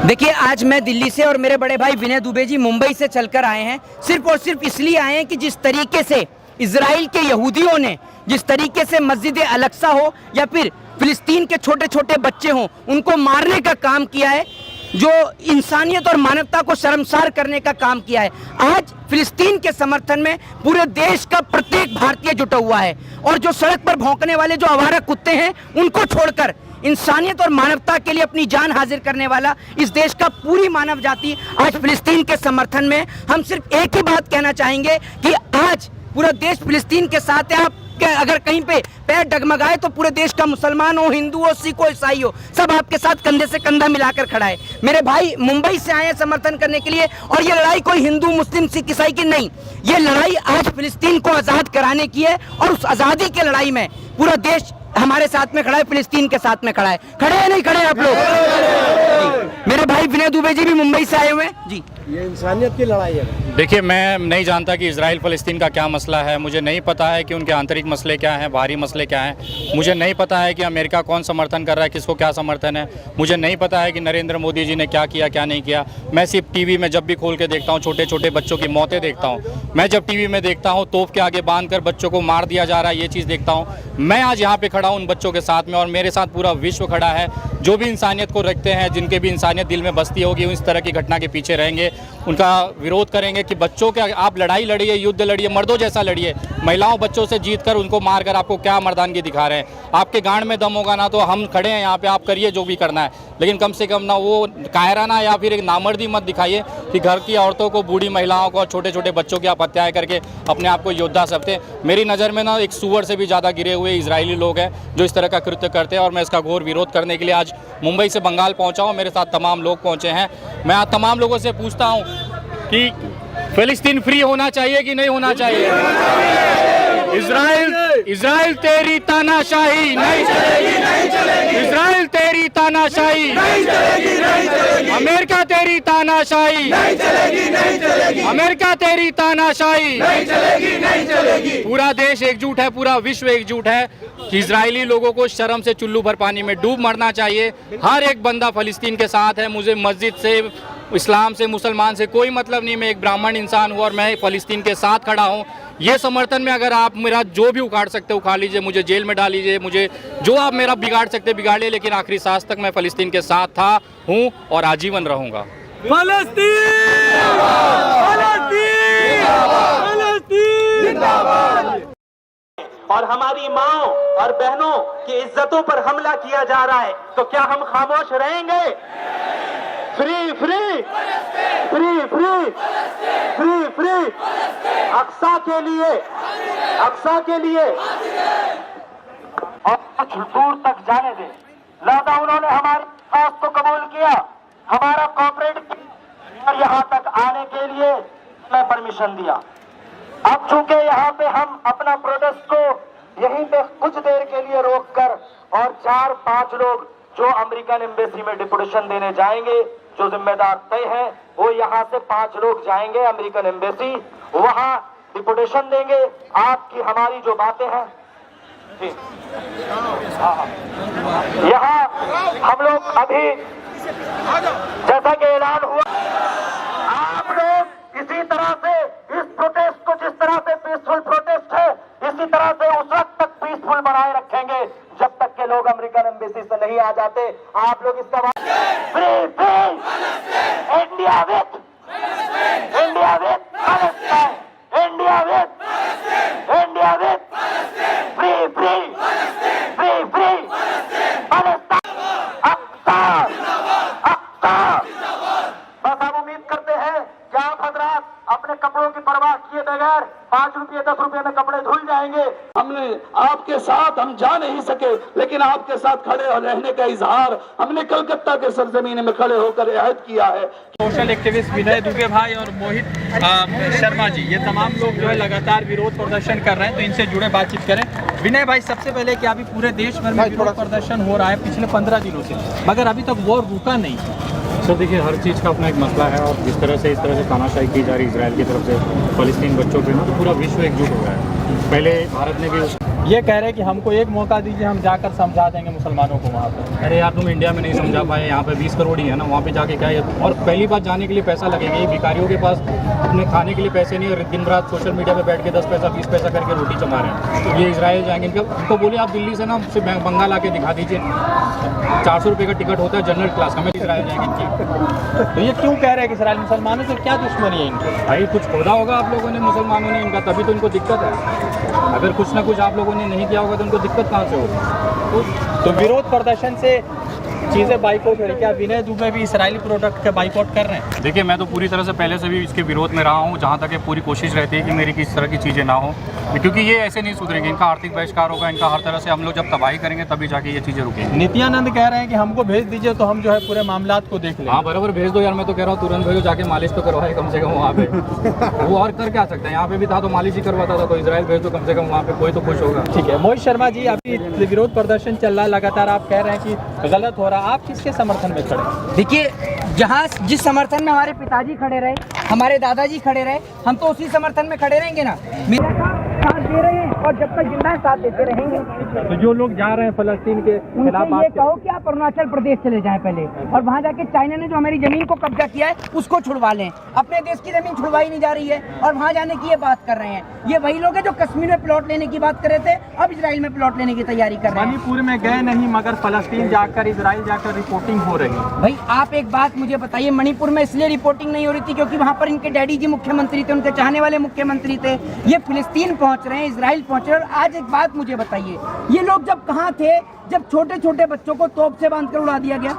देखिए, आज मैं दिल्ली से और मेरे बड़े भाई विनय दुबे जी मुंबई से चलकर आए हैं। सिर्फ और सिर्फ इसलिए आए हैं कि जिस तरीके से इजराइल के यहूदियों ने जिस तरीके से मस्जिद अल-अक्सा हो या फिर फिलिस्तीन के छोटे छोटे बच्चे हों, उनको मारने का काम किया है, जो इंसानियत और मानवता को शर्मसार करने का काम किया है। आज फिलिस्तीन के समर्थन में पूरे देश का प्रत्येक भारतीय जुटा हुआ है और जो सड़क पर भौंकने वाले जो आवारा कुत्ते हैं, उनको छोड़कर इंसानियत और मानवता के लिए अपनी जान हाजिर करने वाला इस देश का पूरी मानव जाति आज फिलिस्तीन के समर्थन में। हम सिर्फ एक ही बात कहना चाहेंगे कि आज पूरा देश फिलिस्तीन के साथ है। आप अगर कहीं पे पैर डगमगाए तो पूरे देश का मुसलमान हो, हिंदू हो, सिख हो, ईसाई हो, सब आपके साथ कंधे से कंधा मिलाकर खड़ा है। मेरे भाई मुंबई से आए हैं समर्थन करने के लिए और ये लड़ाई कोई हिंदू मुस्लिम सिख ईसाई की नहीं, ये लड़ाई आज फिलिस्तीन को आज़ाद कराने की है और उस आज़ादी की लड़ाई में पूरा देश हमारे साथ में खड़ा है, फिलिस्तीन के साथ में खड़ा है। खड़े हैं नहीं खड़े आप लोग? मेरे भाई विनय दुबे जी भी मुंबई से आए हुए हैं जी। ये इंसानियत की लड़ाई है। देखिए, मैं नहीं जानता कि इजराइल फ़लस्तीन का क्या मसला है। मुझे नहीं पता है कि उनके आंतरिक मसले क्या हैं, बाहरी मसले क्या हैं। मुझे नहीं पता है कि अमेरिका कौन समर्थन कर रहा है, किसको क्या समर्थन है। मुझे नहीं पता है कि नरेंद्र मोदी जी ने क्या किया, क्या नहीं किया। मैं सिर्फ टीवी में जब भी खोल के देखता हूँ, छोटे छोटे बच्चों की मौतें देखता हूँ। मैं जब टीवी में देखता हूँ तोप के आगे बांध कर बच्चों को मार दिया जा रहा है, ये चीज़ देखता हूँ। मैं आज यहाँ पर खड़ा हूँ उन बच्चों के साथ में और मेरे साथ पूरा विश्व खड़ा है। जो भी इंसानियत को रखते हैं, जिनके भी इंसानियत दिल में बसती होगी, इस तरह की घटना के पीछे रहेंगे, उनका विरोध करेंगे कि बच्चों के आप लड़ाई लड़िए, युद्ध लड़िए, मर्दों जैसा लड़िए। महिलाओं बच्चों से जीत कर उनको मारकर आपको क्या मर्दानगी दिखा रहे हैं। आपके गांड में दम होगा ना तो हम खड़े हैं यहाँ पे, आप करिए जो भी करना है, लेकिन कम से कम ना वो कायराना या फिर एक नामर्दी मत दिखाइए कि घर की औरतों को, बूढ़ी महिलाओं को और छोटे छोटे बच्चों की आप हत्याएं करके अपने आप को योद्धा सकते हैं। मेरी नज़र में ना एक सूअर से भी ज़्यादा गिरे हुए इजरायली लोग हैं जो इस तरह का कृत्य करते हैं और मैं इसका घोर विरोध करने के लिए आज मुंबई से बंगाल पहुँचा हूँ। मेरे साथ तमाम लोग पहुँचे हैं। मैं आज तमाम लोगों से पूछता हूँ कि फिलिस्तीन फ्री होना चाहिए कि नहीं होना चाहिए? इजराइल तेरी तानाशाही नहीं चलेगी, नहीं चलेगी। इजराइल तेरी तानाशाही नहीं चलेगी, नहीं चलेगी। अमेरिका तेरी तानाशाही नहीं चलेगी, नहीं चलेगी। अमेरिका तेरी तानाशाही नहीं चलेगी, नहीं चलेगी। पूरा देश एकजुट है, पूरा विश्व एकजुट है कि इजरायली लोगों को शर्म से चुल्लू भर पानी में डूब मरना चाहिए। हर एक बंदा फिलिस्तीन के साथ है। मुझे मस्जिद से, इस्लाम से, मुसलमान से कोई मतलब नहीं। मैं एक ब्राह्मण इंसान हूँ और मैं फ़लस्तीन के साथ खड़ा हूँ। ये समर्थन में अगर आप मेरा जो भी उखाड़ सकते उखाड़ लीजिए, मुझे जेल में डाल लीजिए, मुझे जो आप मेरा बिगाड़ सकते बिगाड़िए, लेकिन आखिरी सांस तक मैं फ़लस्तीन के साथ था, हूँ और आजीवन रहूँगा। फ़लस्तीन जिंदाबाद। और हमारी माओ और बहनों की इज्जतों पर हमला किया जा रहा है, तो क्या हम खामोश रहेंगे? Free free free free free free Aqsa के लिए, अक्सा के लिए और कुछ दूर तक जाने दे। लिहाजा उन्होंने हमारी बात को कबूल किया, हमारा कॉपरेट किया और यहाँ तक आने के लिए हमें परमिशन दिया। अब चूंकि यहाँ पे हम अपना प्रोटेस्ट को यहीं पे कुछ देर के लिए रोककर और 4-5 लोग जो अमेरिकन एम्बेसी में डिपुटेशन देने जाएंगे, जो जिम्मेदार तय है, वो यहाँ से 5 लोग जाएंगे अमेरिकन एम्बेसी, वहाँ डिपुटेशन देंगे। आपकी हमारी जो बातें हैं यहाँ हम लोग अभी जैसा कि ऐलान हुआ, आप लोग इसी तरह से इस प्रोटेस्ट को, जिस तरह से पीसफुल प्रोटेस्ट है, इसी तरह से उस वक्त तक पीसफुल बनाए रखेंगे जब तक के लोग अमेरिकन एम्बेसी से नहीं आ जाते। आप लोग इसका free free India with, India with Palestine, India with, India with free free free free Palestine, Aqsa Aqsa. बस हम उम्मीद करते हैं कि आप हजरात अपने कपड़ों की परवाह किए बगैर 5 रुपये 10 रुपये में कपड़े धुल जाएंगे। हमने आपके साथ हम जा नहीं सके, लेकिन आपके साथ खड़े और रहने का इजहार हमने कलकत्ता के सरजमीन में खड़े होकर अहद किया है। सोशल एक्टिविस्ट विनय दुबे भाई और मोहित शर्मा जी, ये तमाम लोग जो है लगातार विरोध प्रदर्शन कर रहे हैं, तो इनसे जुड़े बातचीत करें। विनय भाई, सबसे पहले कि अभी पूरे देश भर में विरोध प्रदर्शन हो रहा है पिछले 15 दिनों से, मगर अभी तक वॉर रुका नहीं। सर देखिए, हर चीज़ का अपना एक मसला है और जिस तरह से इस तरह से तानाशाही की जा रही है इजराइल की तरफ से फ़लस्तीन बच्चों पे ना, तो पूरा विश्व एकजुट हो रहा है। पहले भारत ने भी ये कह रहे हैं कि हमको एक मौका दीजिए, हम जाकर समझा देंगे मुसलमानों को वहाँ पर। अरे यार तुम इंडिया में नहीं समझा पाए, यहाँ पे 20 करोड़ ही है ना, वहाँ पे जाके क्या है। और पहली बात जाने के लिए पैसा लगेगा, ये भिखारियों के पास अपने खाने के लिए पैसे नहीं और दिन रात सोशल मीडिया पे बैठ के 10 पैसा 20 पैसा करके रोटी चमा रहे हैं। तो ये इजराइल जाएंगे, इनको बोले आप दिल्ली से ना सिर्फ बंगाल आके दिखा दीजिए, 400 रुपये का टिकट होता है जनरल क्लास का, मैं इजराइल जाएंगे इनकी। तो ये क्यों कह रहे हैं कि इसराइल मुसलमानों से क्या दुश्मनी है इनकी? भाई कुछ खोदा होगा आप लोगों ने, मुसलमानों ने इनका, तभी तो इनको दिक्कत है। अगर कुछ ना कुछ आप लोगों ने नहीं किया होगा तो उनको दिक्कत कहाँ से होगी? तो विरोध प्रदर्शन से चीज़ें बाइकआउट हो रही, क्या विनय दुबे भी इसराइली प्रोडक्ट का बाइकआउट कर रहे हैं? देखिए मैं तो पूरी तरह से पहले से भी इसके विरोध में रहा हूँ, जहाँ तक ये पूरी कोशिश रहती है कि मेरी किस तरह की चीज़ें ना हो, क्योंकि ये ऐसे नहीं सुधरेंगे, इनका आर्थिक बहिष्कार होगा, इनका हर तरह से हम लोग जब तबाही करेंगे तभी जाके ये चीज़ें रुकेंगी। नित्यानंद कह रहे हैं कि हमको भेज दीजिए तो हम जो है पूरे मामलात को देख लें। हाँ बराबर भेज दो यार, मैं तो कह रहा हूँ तुरंत भेजो, जाके मालिश तो करवाए कम से कम वहाँ पे। वो और कर क्या सकते हैं, यहाँ पे भी था तो मालिश ही करवाता था, तो इजराइल भेज दो कम से कम, वहाँ पे कोई तो खुश होगा। ठीक है मोहित शर्मा जी, अभी विरोध प्रदर्शन चल रहा है लगातार, आप कह रहे हैं कि गलत हो रहा है, आप किसके समर्थन में खड़े हैं? देखिए, जहाँ जिस समर्थन में हमारे पिताजी खड़े रहे, हमारे दादाजी खड़े रहे, हम तो उसी समर्थन में खड़े रहेंगे ना। मेरा साथ दे रहे हैं और जब तक जिंदा है साथ देते रहेंगे। तो जो लोग जा रहे हैं फलस्तीन के खिलाफ, उनसे ये कहो कि आप अरुणाचल प्रदेश चले जाएं पहले, और वहाँ जाके चाइना ने जो हमारी जमीन को कब्जा किया है उसको छुड़वा लें। अपने देश की जमीन छुड़वाई नहीं जा रही है और वहाँ जाने की ये बात कर रहे हैं। ये वही लोग हैं जो कश्मीर में प्लॉट लेने की बात कर रहे थे, अब इजराइल में प्लॉट लेने की तैयारी कर रहे हैं। मणिपुर में गए नहीं मगर फलस्तीन जाकर, इजराइल जाकर रिपोर्टिंग हो रही है। भाई आप एक बात मुझे बताइए, मणिपुर में इसलिए रिपोर्टिंग नहीं हो रही थी क्योंकि वहाँ पर इनके डैडी जी मुख्यमंत्री थे, उनके चाहने वाले मुख्यमंत्री थे। ये फिलिस्तीन पहुँच रहे हैं, इजराइल पहुँच रहे हैं। और आज एक बात मुझे बताइए, ये लोग जब कहाँ थे जब छोटे छोटे बच्चों को तोप से बांधकर उड़ा दिया गया,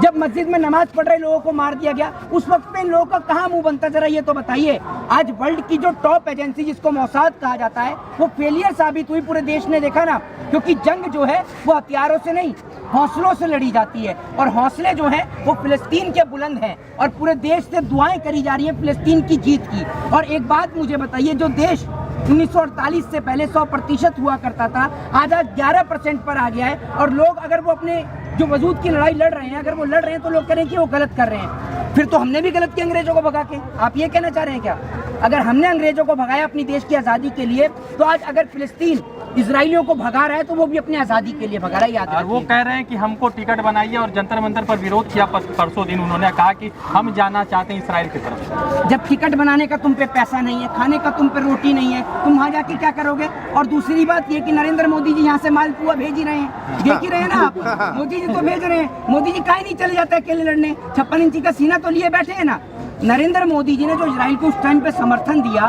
जब मस्जिद में नमाज पढ़ रहे लोगों को मार दिया गया, उस वक्त पे इन लोगों का कहाँ मुंह बनता, जरा ये तो बताइए। आज वर्ल्ड की जो टॉप एजेंसी जिसको मोसाद कहा जाता है वो फेलियर साबित हुई, पूरे देश ने देखा ना, क्योंकि जंग जो है वो हथियारों से नहीं हौसलों से लड़ी जाती है, और हौसले जो हैं वो फिलिस्तीन के बुलंद हैं, और पूरे देश से दुआएं करी जा रही हैं फिलिस्तीन की जीत की। और एक बात मुझे बताइए, जो देश 1948 से पहले 100% हुआ करता था, आज 11% पर आ गया है। और लोग अगर वो अपने जो वजूद की लड़ाई लड़ रहे हैं, अगर वो लड़ रहे हैं तो लोग कह रहे हैं कि वो गलत कर रहे हैं। फिर तो हमने भी गलत किया अंग्रेजों को भगा के, आप ये कहना चाह रहे हैं क्या? अगर हमने अंग्रेजों को भगाया अपनी देश की आज़ादी के लिए, तो आज अगर फिलिस्तीन इजराइलियों को भगा रहा है तो वो भी अपनी आज़ादी के लिए भगा रहा है, याद और वो कह रहे हैं कि हमको टिकट बनाइए, और जंतर मंतर पर विरोध किया परसों दिन, उन्होंने कहा कि हम जाना चाहते हैं इसराइल की तरफ। जब टिकट बनाने का तुम पे पैसा नहीं है, खाने का तुम पे रोटी नहीं है, तुम वहाँ जाके क्या करोगे? और दूसरी बात ये कि नरेंद्र मोदी जी यहाँ से मालपुआ भेज ही रहे हैं, देख ही रहे हैं ना आप, मोदी जी तो भेज रहे हैं। मोदी जी काहे नहीं चले जाते अकेले लड़ने? 56 इंची का सीना तो लिए बैठे हैं ना। नरेंद्र मोदी जी ने जो इजराइल को उस टाइम पे समर्थन दिया,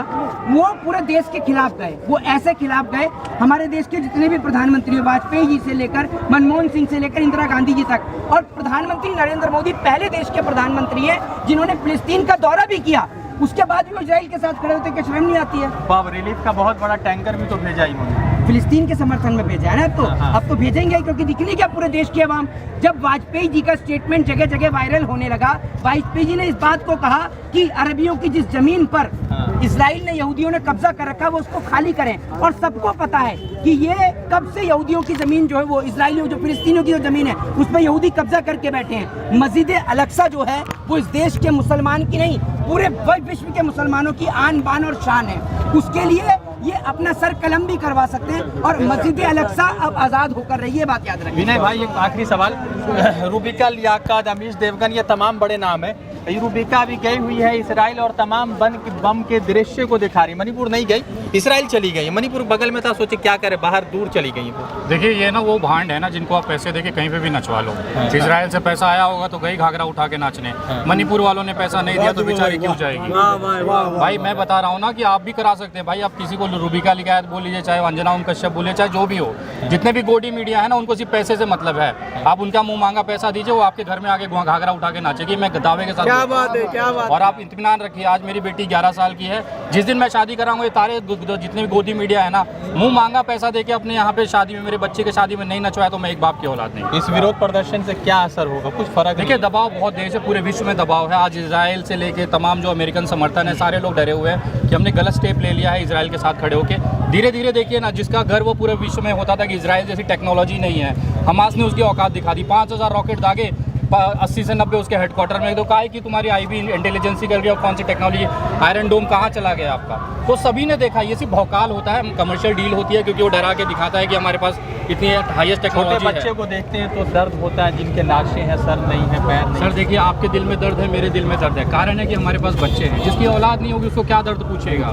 वो पूरे देश के खिलाफ गए, वो ऐसे खिलाफ गए, हमारे देश के जितने भी प्रधानमंत्री, वाजपेयी जी से लेकर मनमोहन सिंह से लेकर इंदिरा गांधी जी तक, और प्रधानमंत्री नरेंद्र मोदी पहले देश के प्रधानमंत्री हैं जिन्होंने फिलिस्तीन का दौरा भी किया, उसके बाद भी वो इजराइल के साथ खड़े होते, क्या शर्म नहीं आती है? अब रिलीफ का बहुत बड़ा टैंकर भी तो भेजा ही उन्होंने, फिलिस्तीन के समर्थन में भेजा है ना। अब तो भेजेंगे, क्योंकि दिखनी क्या पूरे देश की आवाम। जब वाजपेयी जी का स्टेटमेंट जगह जगह वायरल होने लगा, वाजपेयी जी ने इस बात को कहा कि अरबियों की जिस जमीन पर इजराइल ने, यहूदियों ने कब्जा कर रखा, वो उसको खाली करें। और सबको पता है कि ये कब से यहूदियों की जमीन जो है, वो इजराइलियों जो फिलिस्तीनियों की जो जमीन है उस पर यहूदी कब्जा करके बैठे हैं। मस्जिद अल-अक्सा जो है वो इस देश के मुसलमान की नहीं, पूरे विश्व के मुसलमानों की आन बान और शान है। उसके लिए ये अपना सर कलम भी करवा सकते हैं, और मस्जिद अल-अक्सा अब आज़ाद होकर रही है, बात याद रखिए। विनय भाई एक आखिरी सवाल, रूबिका लियाकत, अमीश देवगन, ये तमाम बड़े नाम है। रूबिका भी गई हुई है इसराइल और तमाम बम के दृश्य को दिखा रही। मणिपुर नहीं गई, इसराइल चली गई। मणिपुर बगल में था, सोचे क्या करे, बाहर दूर चली गई। देखिए ये ना वो भांड है ना जिनको आप पैसे देके कहीं पे भी नचवा लो। इजराइल से पैसा आया होगा तो गई घाघरा उठा के नाचने, मणिपुर वालों ने पैसा नहीं दिया तो बेचारी क्यों जाएगी? भाई मैं बता रहा हूँ ना कि आप भी करा सकते हैं। भाई आप किसी को रूबिका लियाकत बोल लीजिए, चाहे अंजना ओम कश्यप बोलिए, चाहे जो भी हो, जितने भी गोडी मीडिया है ना, उनको सिर्फ पैसे से मतलब है। आप उनका मुंह मांगा पैसा दीजिए, वो आपके घर में आके घाघरा उठा के नाचेगी, मैं दावे के साथ। क्या बात है, क्या बात। और आप इत्मीनान रखिए, आज मेरी बेटी 11 साल की है, जिस दिन मैं शादी कराऊंगा ये तारे जितने भी गोदी मीडिया है ना, मुंह मांगा पैसा देके अपने यहाँ पे शादी में, मेरे बच्चे की शादी में नहीं नचवाया तो मैं एक बाप की औलाद नहीं। इस विरोध प्रदर्शन से क्या असर होगा, कुछ फर्क? देखिए दबाव बहुत देश है, पूरे विश्व में दबाव है। आज इजराइल से लेके तमाम जो अमेरिकन समर्थन है, सारे लोग डरे हुए हैं कि हमने गलत स्टेप ले लिया है इजराइल के साथ खड़े होकर। धीरे धीरे देखिए ना, जिसका घर वो पूरे विश्व में होता था कि इजराइल जैसी टेक्नोलॉजी नहीं है, हमास ने उसकी औकात दिखा दी। 5000 रॉकेट दागे, 80 से 90 उसके हेडक्वार्टर में, तो कहा है कि तुम्हारी आईबी इंटेलिजेंसी कर गया, कौन सी टेक्नोलॉजी, आयरन डोम कहाँ चला गया आपका, तो सभी ने देखा। ये सिर्फ भौकाल होता है, कमर्शियल डील होती है, क्योंकि वो डरा के दिखाता है कि हमारे पास इतनी हाईएस्ट छोटे टेक्नोलॉजी है। बच्चे को देखते हैं तो दर्द होता है, जिनके लाशें हैं, सर नहीं है, पैर नहीं। सर देखिए, आपके दिल में दर्द है, मेरे दिल में दर्द है। कारण है कि हमारे पास बच्चे हैं, जिसकी औलाद नहीं होगी उसको क्या दर्द पूछेगा।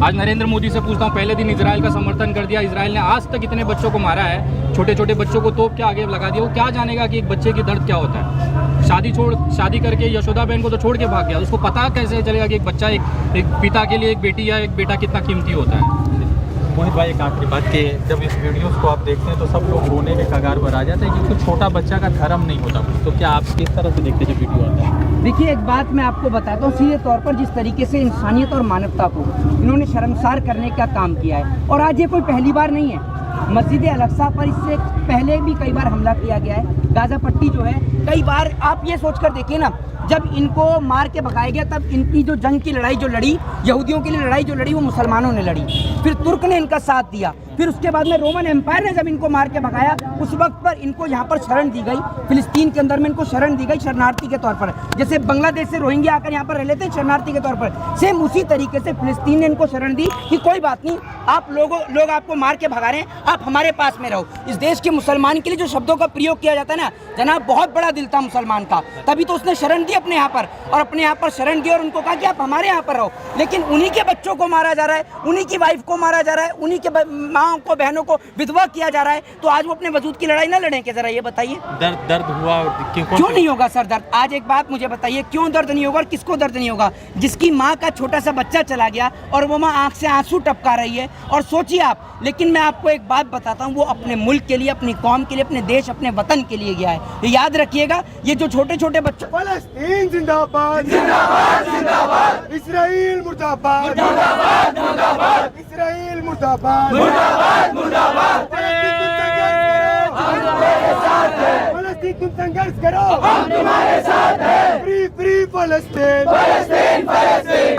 आज नरेंद्र मोदी से पूछता हूँ, पहले दिन इजराइल का समर्थन कर दिया, इजराइल ने आज तक इतने बच्चों को मारा है, छोटे छोटे बच्चों को तोप के आगे लगा दिया, वो क्या जानेगा कि एक बच्चे की दर्द क्या होता है। शादी करके यशोदा बहन को तो छोड़ के भाग गया, उसको पता कैसे चलेगा कि एक बच्चा एक पिता के लिए एक बेटी या एक बेटा कितना कीमती होता है। मोहित भाई, एक आखिरी बात कि जब इस वीडियोस को आप देखते हैं तो सब लोग रोने के कगार पर आ जाते हैं, क्योंकि छोटा बच्चा का धर्म नहीं होता कुछ। तो क्या आप किस तरह से देखते हैं जब वीडियो आता है? देखिए, एक बात मैं आपको बताता हूँ, सीधे तौर पर जिस तरीके से इंसानियत और मानवता को इन्होंने शर्मसार करने का काम किया है, और आज ये कोई पहली बार नहीं है। मस्जिद अल-अक्सा पर इससे पहले भी कई बार हमला किया गया है। गाज़ा पट्टी जो है, कई बार आप ये सोचकर देखिए ना, जब इनको मार के भगाया गया तब इनकी जो जंग की लड़ाई जो लड़ी, यहूदियों के लिए लड़ाई जो लड़ी, वो मुसलमानों ने लड़ी। फिर तुर्क ने इनका साथ दिया, फिर उसके बाद में रोमन एम्पायर ने जब इनको मार के भगाया, उस वक्त पर इनको यहाँ पर शरण दी गई, फिलिस्तीन के अंदर में इनको शरण दी गई शरणार्थी के तौर पर। जैसे बांग्लादेश से रोहिंग्या आकर यहाँ पर रह लेते हैं शरणार्थी के तौर पर, सेम उसी तरीके से फिलिस्तीन ने इनको शरण दी कि कोई बात नहीं, आप लोग आपको मार के भगा रहे हैं, आप हमारे पास में रहो। इस देश के मुसलमान के लिए जो शब्दों का प्रयोग किया जाता है ना जनाब, बहुत बड़ा दिल था मुसलमान का, तभी तो उसने शरण दी अपने यहाँ पर, और अपने यहाँ पर शरण दी और उनको कहा कि आप हमारे यहाँ पर रहो। लेकिन उन्हीं के बच्चों को मारा जा रहा है, उन्हीं की वाइफ को मारा जा रहा है, उन्हीं के माँ को, बहनों को विधवा किया जा रहा है, तो आज वो अपने वजूद की लड़ाई ना लड़ेंगे? जरा ये बताइए, दर्द हुआ क्यों नहीं होगा सर दर्द? आज एक बात मुझे बताइए, क्यों दर्द नहीं होगा और किसको दर्द नहीं होगा? जिसकी माँ का छोटा सा बच्चा चला गया और वो माँ आंख से आंसू टपका रही है, और सोचिए आप। लेकिन मैं आपको एक बात बताता हूँ, वो अपने मुल्क के लिए, अपनी कौम के लिए, अपने देश, अपने वतन के लिए गया है। ये याद रखिएगा, ये जो छोटे छोटे बच्चों, फलस्तीन जिंदाबाद, जिंदाबाद जिंदाबाद, इस्राइल मुर्दाबाद, मुर्दाबाद मुर्दाबाद, इस्राइल मुर्दाबाद, मुर्दाबाद मुर्दाबाद, फलस्तीन तुम संघर्ष करो, हम तुम्हारे साथ हैं, फ्री फ्री फलस्तीन, फलस्तीन फलस्तीन।